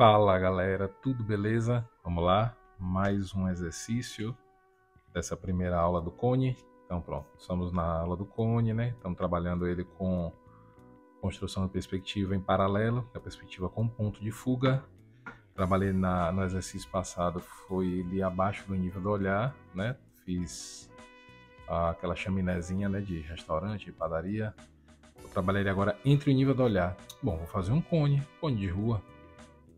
Fala galera, tudo beleza? Vamos lá, mais um exercício dessa primeira aula do Cone. Então pronto, estamos na aula do Cone, né? Estamos trabalhando ele com construção de perspectiva em paralelo, a perspectiva com ponto de fuga. Trabalhei no exercício passado, foi ele abaixo do nível do olhar, né? Fiz aquela chaminézinha, né, de restaurante, de padaria. Eu trabalhei ele agora entre o nível do olhar. Bom, vou fazer um cone de rua.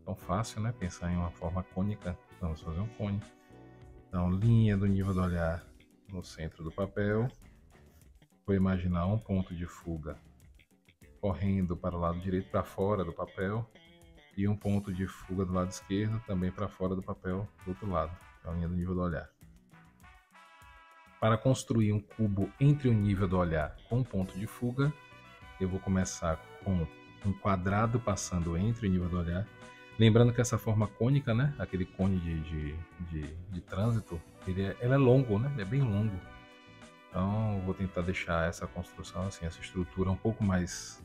Tão fácil, né? Pensar em uma forma cônica. Vamos fazer um cone. Então, linha do nível do olhar no centro do papel. Vou imaginar um ponto de fuga correndo para o lado direito, para fora do papel, e um ponto de fuga do lado esquerdo também para fora do papel do outro lado. Então, a linha do nível do olhar. Para construir um cubo entre o nível do olhar com um ponto de fuga, eu vou começar com um quadrado passando entre o nível do olhar. Lembrando que essa forma cônica, né, aquele cone de trânsito, ele é longo, né, ele é bem longo. Então, eu vou tentar deixar essa construção, assim, essa estrutura um pouco mais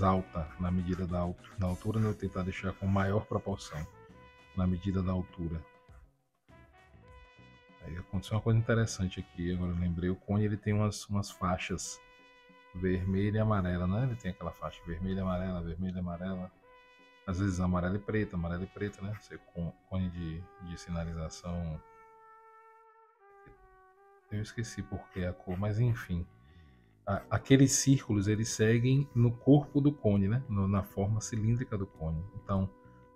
alta na medida da altura, né, eu vou tentar deixar com maior proporção na medida da altura. Aí aconteceu uma coisa interessante aqui, agora eu lembrei, o cone ele tem umas faixas vermelha e amarela, né, ele tem aquela faixa vermelha, amarela. Às vezes amarelo e preto, né? Você com cone de sinalização. Eu esqueci por que a cor, mas enfim. Aqueles círculos eles seguem no corpo do cone, né? Na forma cilíndrica do cone. Então,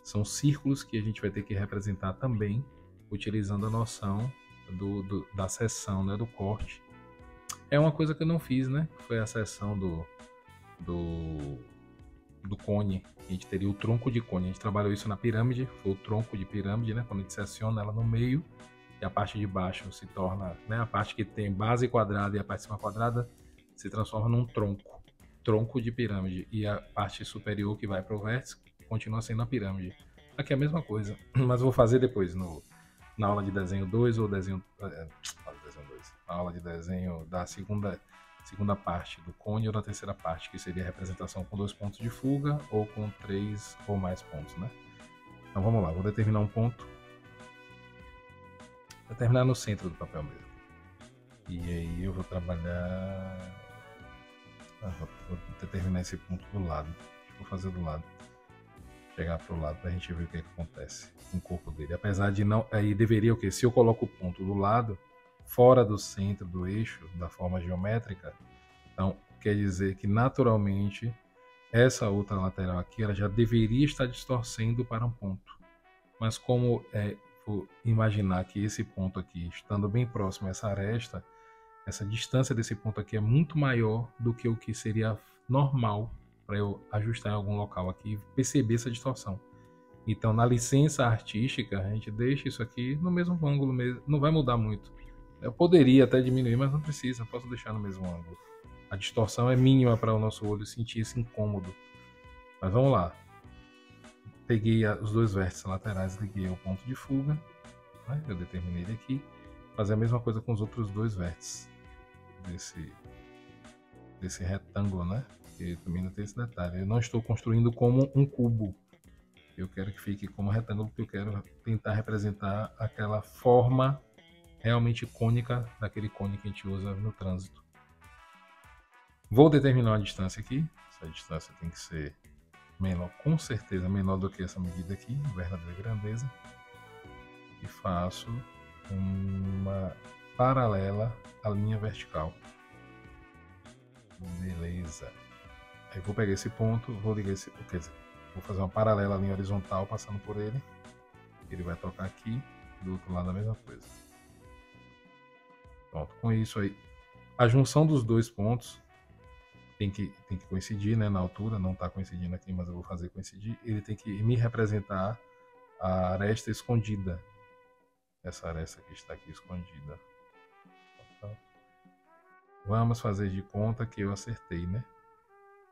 são círculos que a gente vai ter que representar também, utilizando a noção da seção, né? Do corte. É uma coisa que eu não fiz, né? Foi a seção do cone. A gente teria o tronco de cone. A gente trabalhou isso na pirâmide, foi o tronco de pirâmide, né? Quando a gente secciona ela no meio e a parte de baixo se torna, né? A parte que tem base quadrada e a parte de cima quadrada se transforma num tronco de pirâmide, e a parte superior que vai para o vértice continua sendo a pirâmide. Aqui é a mesma coisa, mas eu vou fazer depois na aula de desenho 2 ou desenho 2, na aula de desenho da segunda parte do cone, ou da terceira parte, que seria a representação com 2 pontos de fuga ou com 3 ou mais pontos, né? Então vamos lá, vou determinar um ponto. Determinar no centro do papel mesmo. E aí eu vou trabalhar... vou determinar esse ponto do lado. Vou fazer do lado. Chegar pro lado pra gente ver o que acontece com o corpo dele. Apesar de não... Aí deveria o quê? Se eu coloco o ponto do lado, fora do centro do eixo, da forma geométrica, então quer dizer que naturalmente essa outra lateral aqui ela já deveria estar distorcendo para um ponto. Mas como vou imaginar que esse ponto aqui, estando bem próximo a essa aresta, essa distância desse ponto aqui é muito maior do que o que seria normal para eu ajustar em algum local aqui e perceber essa distorção. Então, na licença artística, a gente deixa isso aqui no mesmo ângulo mesmo, não vai mudar muito. Eu poderia até diminuir, mas não precisa, eu posso deixar no mesmo ângulo. A distorção é mínima para o nosso olho sentir esse incômodo. Mas vamos lá. Peguei os dois vértices laterais, liguei o ponto de fuga, né? Eu determinei ele aqui. Fazer a mesma coisa com os outros dois vértices desse retângulo, né? E também não tem esse detalhe. Eu não estou construindo como um cubo. Eu quero que fique como retângulo, porque eu quero tentar representar aquela forma realmente cônica daquele cone que a gente usa no trânsito. Vou determinar uma distância aqui. Essa distância tem que ser menor, com certeza menor do que essa medida aqui, verdadeira grandeza. E faço uma paralela à linha vertical. Beleza. Aí vou pegar esse ponto, vou ligar esse, quer dizer, vou fazer uma paralela à linha horizontal passando por ele. Ele vai tocar aqui, do outro lado a mesma coisa. Pronto, com isso aí, a junção dos dois pontos tem que coincidir, né, na altura, não está coincidindo aqui, mas eu vou fazer coincidir. Ele tem que me representar a aresta escondida. Essa aresta que está aqui escondida. Então, vamos fazer de conta que eu acertei, né?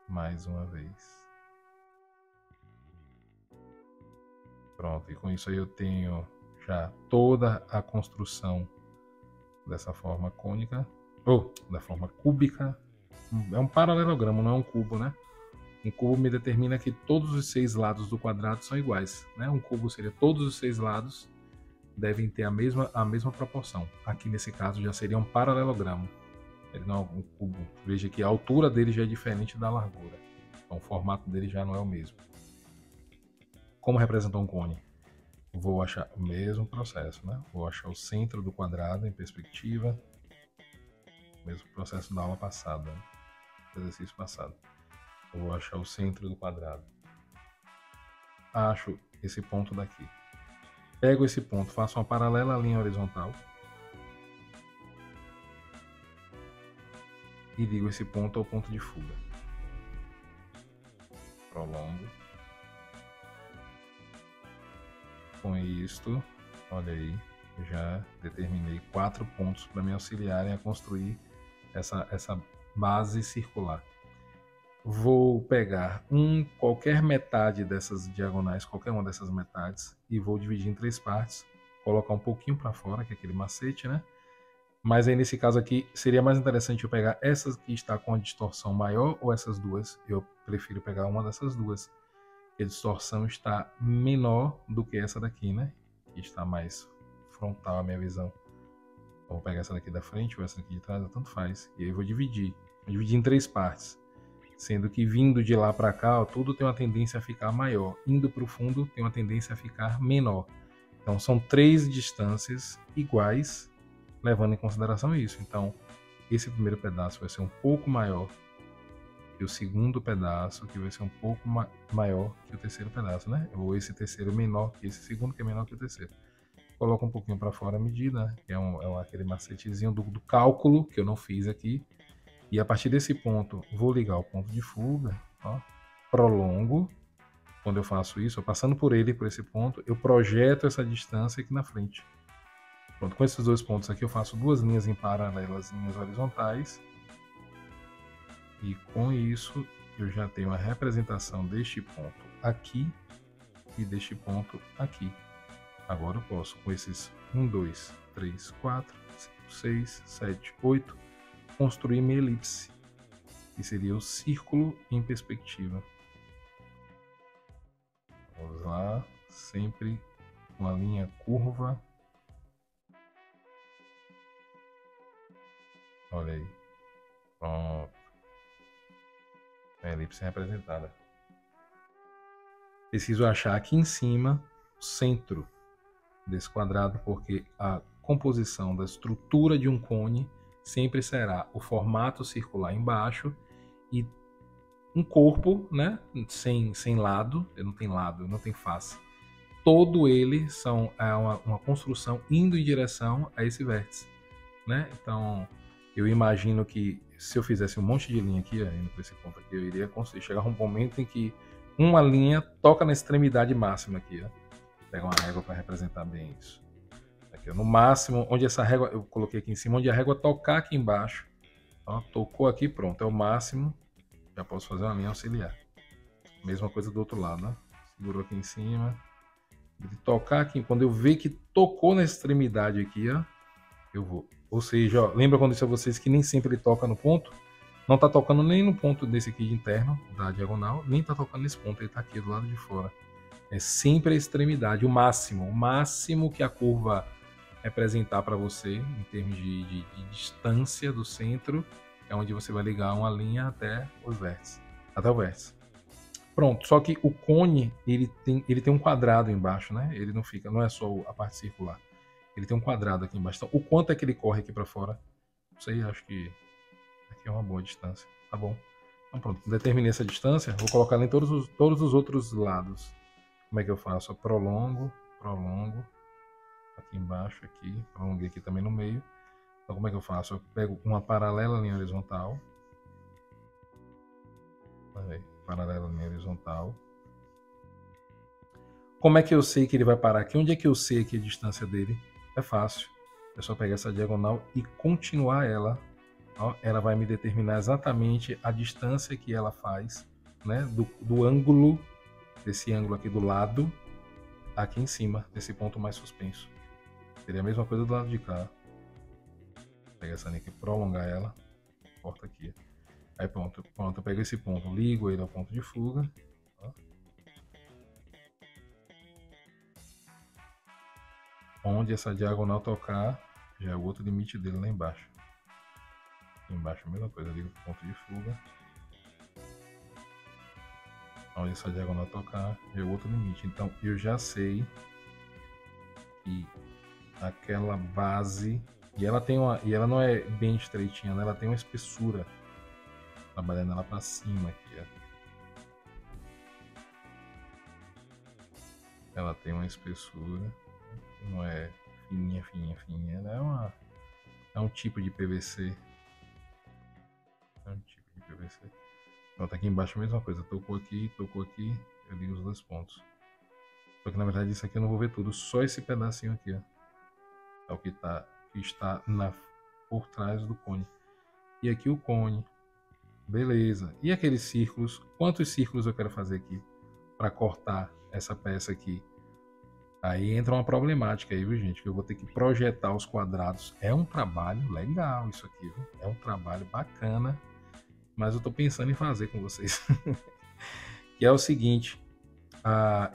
Mais uma vez. Pronto, e com isso aí eu tenho já toda a construção dessa forma cônica, ou da forma cúbica. É um paralelogramo, não é um cubo, né? Um cubo me determina que todos os 6 lados do quadrado são iguais, né? Um cubo seria todos os 6 lados devem ter a mesma proporção. Aqui nesse caso já seria um paralelogramo. Ele não é um cubo. Veja que a altura dele já é diferente da largura. Então o formato dele já não é o mesmo. Como representar um cone? Vou achar o mesmo processo, né? Vou achar o centro do quadrado em perspectiva. Mesmo processo da aula passada, né? Exercício passado. Eu vou achar o centro do quadrado. Acho esse ponto daqui. Pego esse ponto, faço uma paralela à linha horizontal. E ligo esse ponto ao ponto de fuga. Prolongo. Com isto, olha aí, já determinei 4 pontos para me auxiliarem a construir essa base circular. Vou pegar qualquer metade dessas diagonais, qualquer uma dessas metades, e vou dividir em 3 partes, colocar um pouquinho para fora, que é aquele macete, né? Mas aí nesse caso aqui, seria mais interessante eu pegar essa que está com a distorção maior ou essas duas. Eu prefiro pegar uma dessas duas. A distorção está menor do que essa daqui, né? Que está mais frontal a minha visão. Vou pegar essa daqui da frente ou essa daqui de trás, tanto faz. E aí vou dividir. Vou dividir em 3 partes. Sendo que vindo de lá para cá, ó, tudo tem uma tendência a ficar maior. Indo para o fundo, tem uma tendência a ficar menor. Então são 3 distâncias iguais, levando em consideração isso. Então, esse primeiro pedaço vai ser um pouco maior que o segundo pedaço, que vai ser um pouco maior que o terceiro pedaço, né? Ou esse terceiro menor que esse segundo, que é menor que o terceiro. Coloco um pouquinho para fora a medida, que é aquele macetezinho do cálculo, que eu não fiz aqui. E a partir desse ponto, vou ligar o ponto de fuga, ó, prolongo. Quando eu faço isso, passando por esse ponto, eu projeto essa distância aqui na frente. Pronto, com esses 2 pontos aqui eu faço 2 linhas em paralelas, linhas horizontais. E com isso eu já tenho a representação deste ponto aqui e deste ponto aqui. Agora eu posso, com esses 1, 2, 3, 4, 5, 6, 7, 8, construir minha elipse, que seria o círculo em perspectiva. Vamos lá, sempre uma linha curva. Olha aí. Pronto. A elipse representada. Preciso achar aqui em cima o centro desse quadrado, porque a composição da estrutura de um cone sempre será o formato circular embaixo e um corpo, né, sem lado, ele não tem lado, não tem face. Todo ele é uma construção indo em direção a esse vértice, né? Então, eu imagino que se eu fizesse um monte de linha aqui, indo para esse ponto aqui, eu iria conseguir chegar a um momento em que uma linha toca na extremidade máxima aqui, ó. Vou pegar uma régua para representar bem isso. Aqui, ó, no máximo, onde essa régua, eu coloquei aqui em cima, onde a régua tocar aqui embaixo, ó, tocou aqui, pronto, é o máximo. Já posso fazer uma linha auxiliar. Mesma coisa do outro lado, né? Segurou aqui em cima. De tocar aqui, quando eu ver que tocou na extremidade aqui, ó, eu vou. Ou seja, ó, lembra quando eu disse a vocês que nem sempre ele toca no ponto? Não tá tocando nem no ponto desse aqui de interno, da diagonal, nem tá tocando nesse ponto, ele tá aqui do lado de fora. É sempre a extremidade, o máximo que a curva representar para você, em termos de distância do centro, é onde você vai ligar uma linha até os vértices, até o vértice. Pronto, só que o cone, ele tem um quadrado embaixo, né? Ele não é só a parte circular. Ele tem um quadrado aqui embaixo. Então, o quanto é que ele corre aqui para fora? Não sei, acho que aqui é uma boa distância. Tá bom. Então, pronto, determinei essa distância. Vou colocar ela em todos os outros lados. Como é que eu faço? Eu prolongo. Aqui embaixo, aqui. Prolonguei aqui também no meio. Então, como é que eu faço? Eu pego uma paralela linha horizontal. Aí, paralela linha horizontal. Como é que eu sei que ele vai parar aqui? Onde é que eu sei aqui a distância dele? É fácil. É só pegar essa diagonal e continuar ela. Ó, ela vai me determinar exatamente a distância que ela faz, né, do ângulo, desse ângulo aqui do lado, aqui em cima, desse ponto mais suspenso. Seria a mesma coisa do lado de cá. Pega essa linha aqui, prolongar ela. Corta aqui. Aí pronto, eu pego esse ponto, ligo ele ao ponto de fuga. Ó. Onde essa diagonal tocar, já é o outro limite dele lá embaixo. Aqui embaixo a mesma coisa, ligo o ponto de fuga. Onde essa diagonal tocar, já é o outro limite. Então eu já sei que aquela base, e ela não é bem estreitinha, né? Ela tem uma espessura, trabalhando ela para cima aqui, ó. Ela tem uma espessura, não é fininha, ela é um tipo de PVC. Pronto, aqui embaixo a mesma coisa, tocou aqui, eu ligo os dois pontos. Só que na verdade isso aqui eu não vou ver tudo, só esse pedacinho aqui, ó. É o que está por trás do cone. E aqui o cone. Beleza. E aqueles círculos? Quantos círculos eu quero fazer aqui para cortar essa peça aqui? Aí entra uma problemática aí, viu, gente? Que eu vou ter que projetar os quadrados. É um trabalho legal isso aqui, viu? É um trabalho bacana, mas eu tô pensando em fazer com vocês. Que é o seguinte,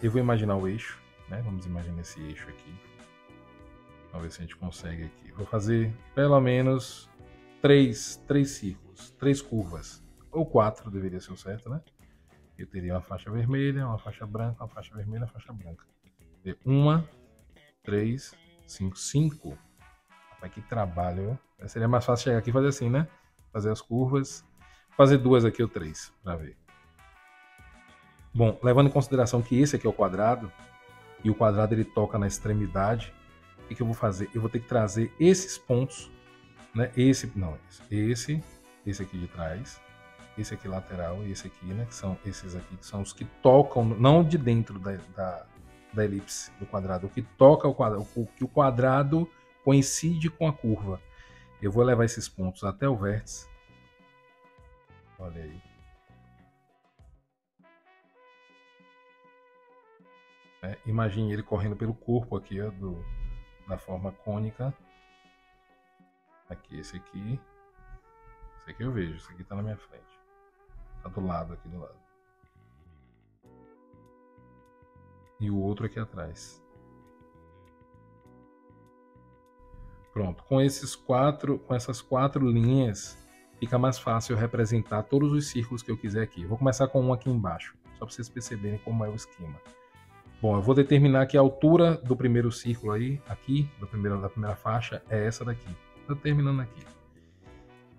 eu vou imaginar o eixo, né? Vamos imaginar esse eixo aqui. Vamos ver se a gente consegue aqui. Vou fazer pelo menos três círculos, 3 curvas. Ou 4 deveria ser o certo, né? Eu teria uma faixa vermelha, uma faixa branca, uma faixa vermelha, uma faixa branca. 1, 3, 5, 5. Rapaz, que trabalho. Seria mais fácil chegar aqui e fazer assim, né? Fazer as curvas. Fazer 2 aqui ou 3, para ver. Bom, levando em consideração que esse aqui é o quadrado, e o quadrado ele toca na extremidade, o que eu vou fazer? Eu vou ter que trazer esses pontos, né? Esse aqui de trás, esse aqui lateral e esse aqui, né? Que são esses aqui, que são os que tocam, não de dentro da elipse do quadrado, o que toca o quadrado, o que o quadrado coincide com a curva. Eu vou levar esses pontos até o vértice. Olha aí. Imagine ele correndo pelo corpo aqui, ó, da forma cônica. Aqui, esse aqui eu vejo, esse aqui tá na minha frente. Tá do lado, aqui do lado. E o outro aqui atrás. Pronto, com essas 4 linhas, fica mais fácil eu representar todos os círculos que eu quiser aqui. Vou começar com um aqui embaixo, só para vocês perceberem como é o esquema. Bom, eu vou determinar que a altura do primeiro círculo aí, aqui, da primeira faixa, é essa daqui. Estou terminando aqui.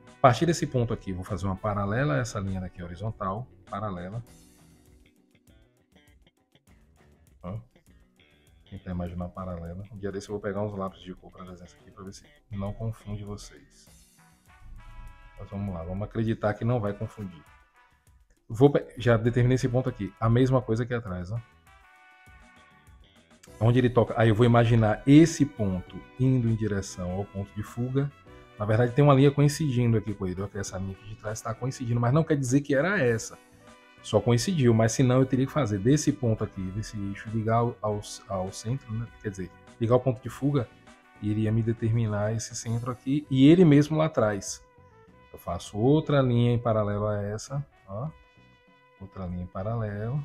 A partir desse ponto aqui, vou fazer uma paralela a essa linha daqui horizontal, paralela. Ó. Tentar imaginar uma paralela. Um dia desse eu vou pegar uns lápis de cor para desenhar isso aqui para ver se não confunde vocês. Mas vamos lá, vamos acreditar que não vai confundir. Já determinei esse ponto aqui, a mesma coisa aqui atrás, ó. Onde ele toca, aí eu vou imaginar esse ponto indo em direção ao ponto de fuga. Na verdade tem uma linha coincidindo aqui com ele, ó, que essa linha aqui de trás está coincidindo, mas não quer dizer que era essa. Só coincidiu, mas senão eu teria que fazer desse ponto aqui, desse eixo, ligar ao centro, né? Quer dizer, ligar ao ponto de fuga, e iria me determinar esse centro aqui, e ele mesmo lá atrás. Eu faço outra linha em paralelo a essa, ó, outra linha em paralelo.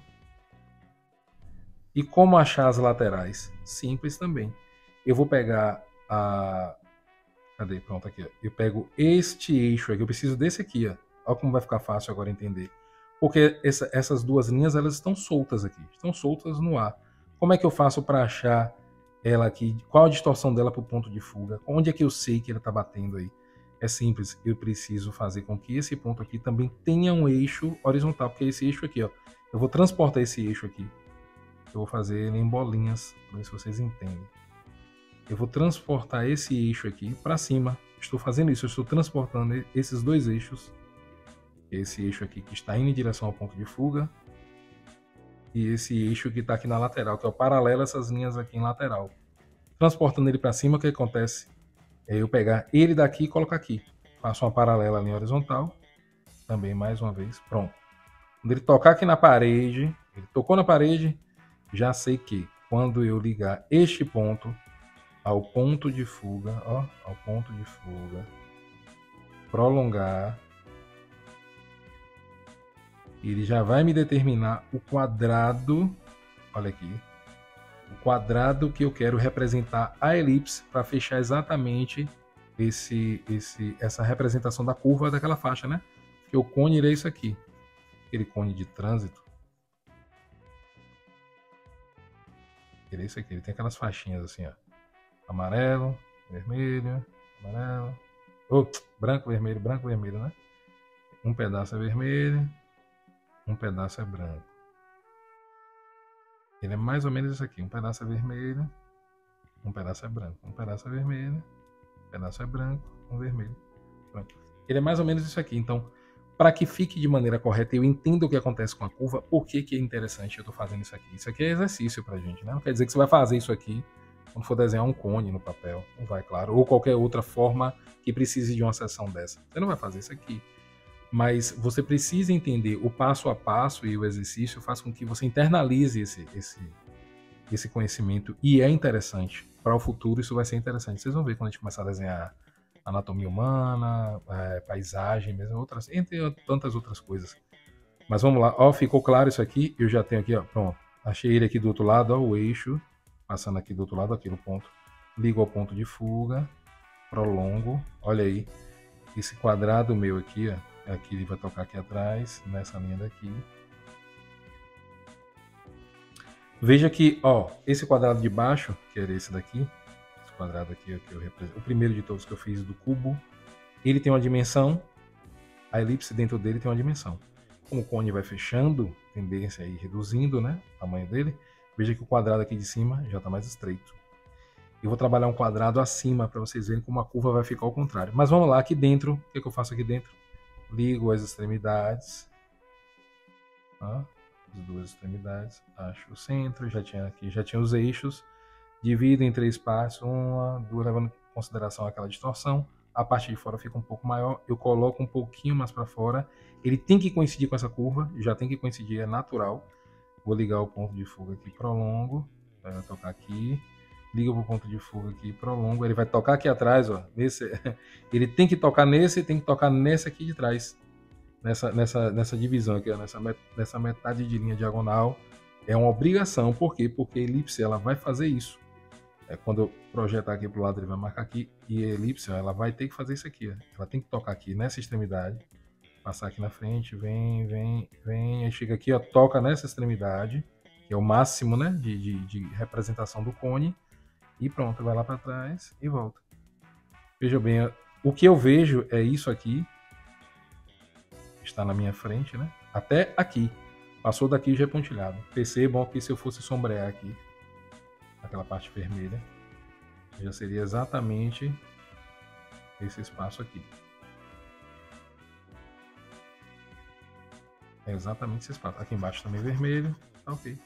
E como achar as laterais? Simples também. Eu vou pegar Cadê? Pronto, aqui. Ó. Eu pego este eixo aqui, eu preciso desse aqui, ó. Olha como vai ficar fácil agora entender. Porque essas duas linhas, elas estão soltas aqui. Estão soltas no ar. Como é que eu faço para achar ela aqui? Qual a distorção dela para o ponto de fuga? Onde é que eu sei que ele está batendo aí? É simples. Eu preciso fazer com que esse ponto aqui também tenha um eixo horizontal. Porque esse eixo aqui, ó. Eu vou transportar esse eixo aqui. Eu vou fazer ele em bolinhas. Para ver se vocês entendem. Eu vou transportar esse eixo aqui para cima. Estou fazendo isso. Eu estou transportando esses dois eixos. Esse eixo aqui que está indo em direção ao ponto de fuga e esse eixo que está aqui na lateral, que é o paralelo a essas linhas aqui em lateral. Transportando ele para cima, o que acontece? É eu pegar ele daqui e colocar aqui. Faço uma paralela ali horizontal, também mais uma vez, pronto. Quando ele tocar aqui na parede, ele tocou na parede, já sei que quando eu ligar este ponto ao ponto de fuga, ó, ao ponto de fuga, prolongar, ele já vai me determinar o quadrado, olha aqui, o quadrado que eu quero representar a elipse para fechar exatamente essa representação da curva daquela faixa, né? Porque o cone é isso aqui, aquele cone de trânsito. Ele é isso aqui, ele tem aquelas faixinhas assim, ó, amarelo, vermelho, amarelo, branco, vermelho, né? Um pedaço é vermelho, um pedaço é branco. Ele é mais ou menos isso aqui, um pedaço é vermelho, um pedaço é branco, um pedaço é vermelho, um pedaço é branco, um vermelho, branco. Ele é mais ou menos isso aqui, então, para que fique de maneira correta, eu entendo o que acontece com a curva, por que é interessante eu estou fazendo isso aqui. Isso aqui é exercício pra gente, né? Não quer dizer que você vai fazer isso aqui quando for desenhar um cone no papel, não vai, claro, ou qualquer outra forma que precise de uma seção dessa. Você não vai fazer isso aqui. Mas você precisa entender o passo a passo, e o exercício faz com que você internalize esse conhecimento, e é interessante. Para o futuro isso vai ser interessante. Vocês vão ver quando a gente começar a desenhar anatomia humana, paisagem, mesmo outras, entre tantas outras coisas. Mas vamos lá, ó, ficou claro isso aqui? Eu já tenho aqui, ó, pronto. Achei ele aqui do outro lado, ó, o eixo, passando aqui do outro lado, aqui no ponto. Ligo ao ponto de fuga, prolongo, olha aí, esse quadrado meu aqui, ó, aqui ele vai tocar aqui atrás, nessa linha daqui. Veja que, ó, esse quadrado de baixo, que era esse daqui, esse quadrado aqui, que eu represento, o primeiro de todos que eu fiz do cubo, ele tem uma dimensão, a elipse dentro dele tem uma dimensão. Como o cone vai fechando, tendência aí reduzindo, né, o tamanho dele, veja que o quadrado aqui de cima já está mais estreito. Eu vou trabalhar um quadrado acima para vocês verem como a curva vai ficar ao contrário. Mas vamos lá, aqui dentro, o que eu faço aqui dentro? Ligo as extremidades, tá? As duas extremidades, acho o centro, já tinha os eixos, divido em 3 partes, uma, duas, levando em consideração aquela distorção. A parte de fora fica um pouco maior, eu coloco um pouquinho mais para fora, ele tem que coincidir com essa curva, já tem que coincidir, é natural. Vou ligar o ponto de fuga aqui, prolongo, vai tocar aqui, liga para o ponto de fuga aqui, prolongo, ele vai tocar aqui atrás, ó, ele tem que tocar nesse, tem que tocar nesse aqui de trás, nessa divisão aqui, ó, nessa metade de linha diagonal. É uma obrigação, por quê? Porque a elipse ela vai fazer isso. Quando eu projetar aqui para o lado, ele vai marcar aqui, e a elipse ela vai ter que fazer isso aqui, ó. Ela tem que tocar aqui nessa extremidade, passar aqui na frente, vem, aí chega aqui, ó, toca nessa extremidade, que é o máximo, né, de representação do cone, e pronto, vai lá para trás e volta. Veja bem, o que eu vejo é isso aqui, está na minha frente, né, até aqui, passou daqui já é pontilhado. Percebam que se eu fosse sombrear aqui, aquela parte vermelha, já seria exatamente esse espaço aqui. É exatamente esse espaço. Aqui embaixo também vermelho, tá ok.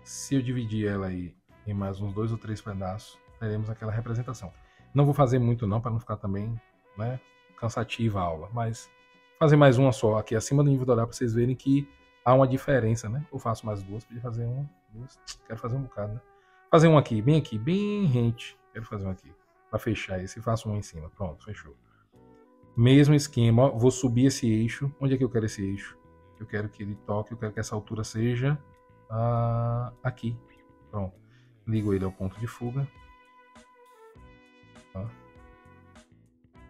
Se eu dividir ela aí em mais uns 2 ou 3 pedaços, teremos aquela representação. Não vou fazer muito não, para não ficar também, né, cansativa a aula, mas fazer mais uma só aqui acima do nível do olhar para vocês verem que há uma diferença, né? Eu faço mais duas, podia fazer uma, duas, quero fazer um bocado, né? Fazer um aqui, bem rente, quero fazer um aqui, para fechar esse, faço um em cima, pronto, fechou. Mesmo esquema, ó, vou subir esse eixo, onde é que eu quero esse eixo? Eu quero que ele toque, eu quero que essa altura seja aqui, pronto. Ligo ele ao ponto de fuga. Ó.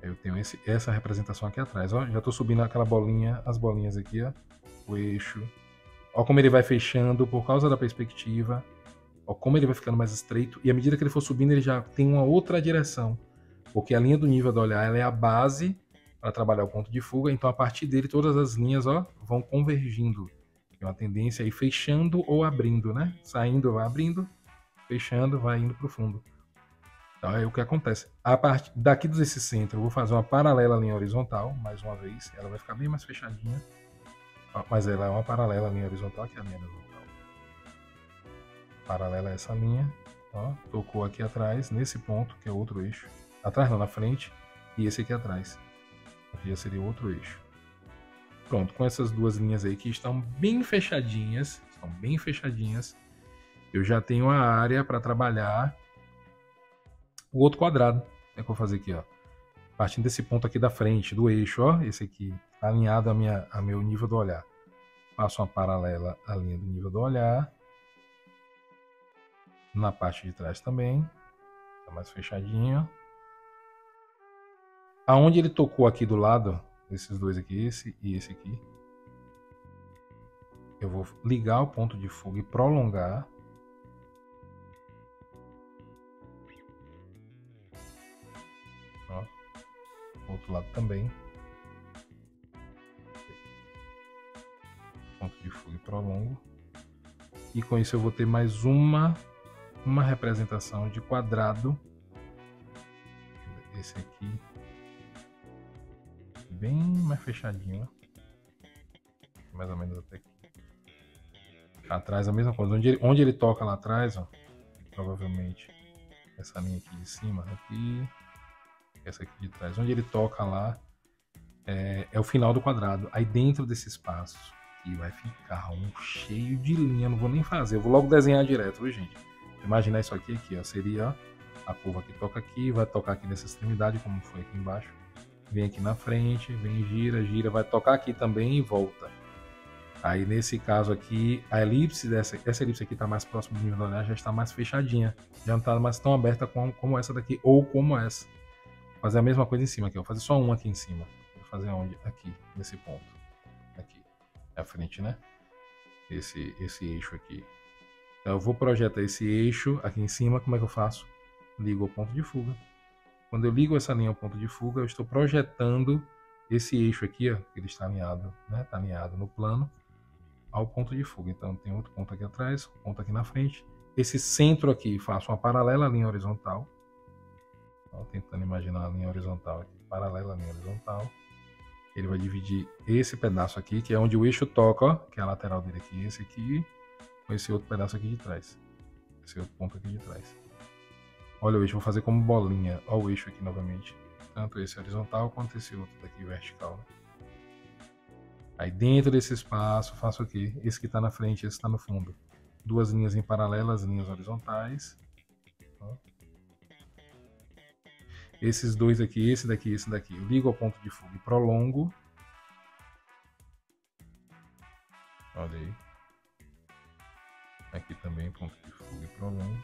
Eu tenho essa representação aqui atrás, ó. Já estou subindo aquela bolinha, as bolinhas aqui, ó. O eixo. Ó como ele vai fechando por causa da perspectiva. Ó como ele vai ficando mais estreito. E à medida que ele for subindo, ele já tem uma outra direção. Porque a linha do nível do olhar ela é a base para trabalhar o ponto de fuga. Então, a partir dele, todas as linhas, ó, vão convergindo. Tem uma tendência aí fechando ou abrindo, né? Saindo, vai abrindo. Fechando, vai indo para o fundo. Então, é o que acontece. A partir daqui desse centro, eu vou fazer uma paralela à linha horizontal, mais uma vez. Ela vai ficar bem mais fechadinha. Mas ela é uma paralela à linha horizontal, que é a linha horizontal. Paralela a essa linha. Ó, tocou aqui atrás, nesse ponto, que é outro eixo. Atrás não, na frente. E esse aqui atrás. Aqui já seria outro eixo. Pronto, com essas duas linhas aí que estão bem fechadinhas, eu já tenho a área para trabalhar o outro quadrado. O que eu vou fazer aqui, ó? Partindo desse ponto aqui da frente, do eixo, ó, esse aqui. Está alinhado a meu nível do olhar. Faço uma paralela à linha do nível do olhar. Na parte de trás também. Está mais fechadinho. Aonde ele tocou aqui do lado, esses dois aqui, esse e esse aqui, eu vou ligar o ponto de fuga e prolongar. Ó, outro lado também. Ponto de fuga e prolongo. E com isso eu vou ter mais uma representação de quadrado. Esse aqui bem mais fechadinho, mais ou menos até aqui. Atrás a mesma coisa, onde ele toca lá atrás, ó, provavelmente essa linha aqui de cima, aqui, essa aqui de trás, onde ele toca lá é o final do quadrado. Aí dentro desse espaço aqui vai ficar um cheio de linha, não vou nem fazer, eu vou logo desenhar direto, viu, gente? Imaginar isso aqui, ó, seria a curva que toca aqui, vai tocar aqui nessa extremidade, como foi aqui embaixo. Vem aqui na frente, vem, gira, gira, vai tocar aqui também e volta. Aí nesse caso aqui, a elipse essa elipse aqui está mais próximo do nível do olhar, já está mais fechadinha. Já não está mais tão aberta como essa daqui, ou como essa. Vou fazer a mesma coisa em cima aqui, vou fazer só uma aqui em cima. Vou fazer onde? Aqui, nesse ponto. Aqui, à frente, né? Esse eixo aqui. Então eu vou projetar esse eixo aqui em cima, como é que eu faço? Ligo o ponto de fuga. Quando eu ligo essa linha ao ponto de fuga, eu estou projetando esse eixo aqui, ó, que ele está alinhado, né? Está alinhado no plano ao ponto de fuga. Então tem outro ponto aqui atrás, um ponto aqui na frente. Esse centro aqui, faço uma paralela à linha horizontal. Então, tentando imaginar a linha horizontal aqui, paralela à linha horizontal. Ele vai dividir esse pedaço aqui, que é onde o eixo toca, ó, que é a lateral dele aqui, esse aqui, com esse outro pedaço aqui de trás. Esse outro ponto aqui de trás. Olha o eixo, vou fazer como bolinha. Olha o eixo aqui novamente. Tanto esse horizontal quanto esse outro daqui vertical. Aí dentro desse espaço, faço aqui. Esse que está na frente, esse que está no fundo. Duas linhas em paralelo, as linhas horizontais. Esses dois aqui, esse daqui e esse daqui. Eu ligo ao ponto de fuga e prolongo. Olha aí. Aqui também, ponto de fuga e prolongo.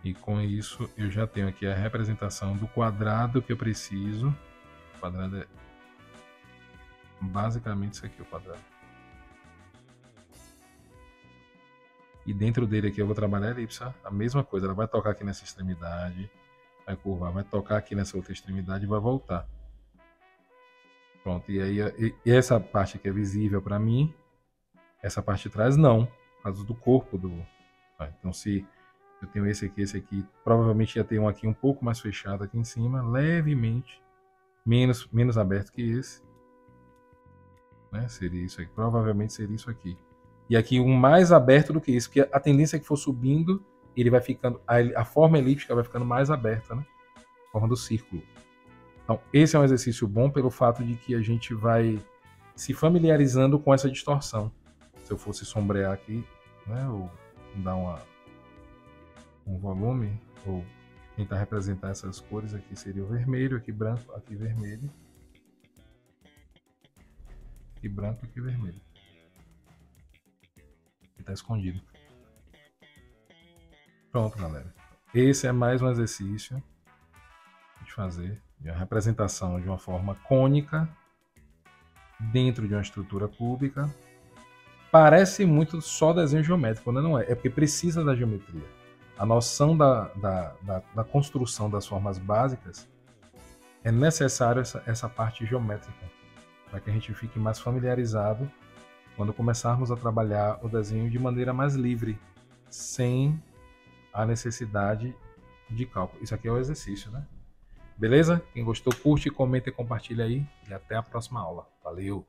E com isso eu já tenho aqui a representação do quadrado que eu preciso. O quadrado é basicamente isso aqui, o quadrado. E dentro dele aqui eu vou trabalhar a elipse, a mesma coisa. Ela vai tocar aqui nessa extremidade, vai curvar, vai tocar aqui nessa outra extremidade e vai voltar. Pronto, e aí e essa parte aqui é visível para mim, essa parte de trás não, por causa do corpo do... Então se eu tenho esse aqui, provavelmente ia ter um aqui um pouco mais fechado aqui em cima, levemente, menos aberto que esse, né? Seria isso aqui, provavelmente seria isso aqui. E aqui um mais aberto do que isso, porque a tendência é que for subindo, ele vai ficando, a forma elíptica vai ficando mais aberta, né? A forma do círculo. Então esse é um exercício bom pelo fato de que a gente vai se familiarizando com essa distorção. Se eu fosse sombrear aqui, né, ou dar um volume, ou tentar representar essas cores, aqui seria o vermelho, aqui branco, aqui vermelho, aqui branco, aqui vermelho. Está escondido. Pronto, galera. Esse é mais um exercício de fazer a representação de uma forma cônica dentro de uma estrutura cúbica. Parece muito só desenho geométrico, quando não é. É porque precisa da geometria. A noção da construção das formas básicas é necessário essa parte geométrica, para que a gente fique mais familiarizado quando começarmos a trabalhar o desenho de maneira mais livre, sem a necessidade de cálculo. Isso aqui é o exercício, né? Beleza? Quem gostou, curte, comenta e compartilha aí. E até a próxima aula. Valeu!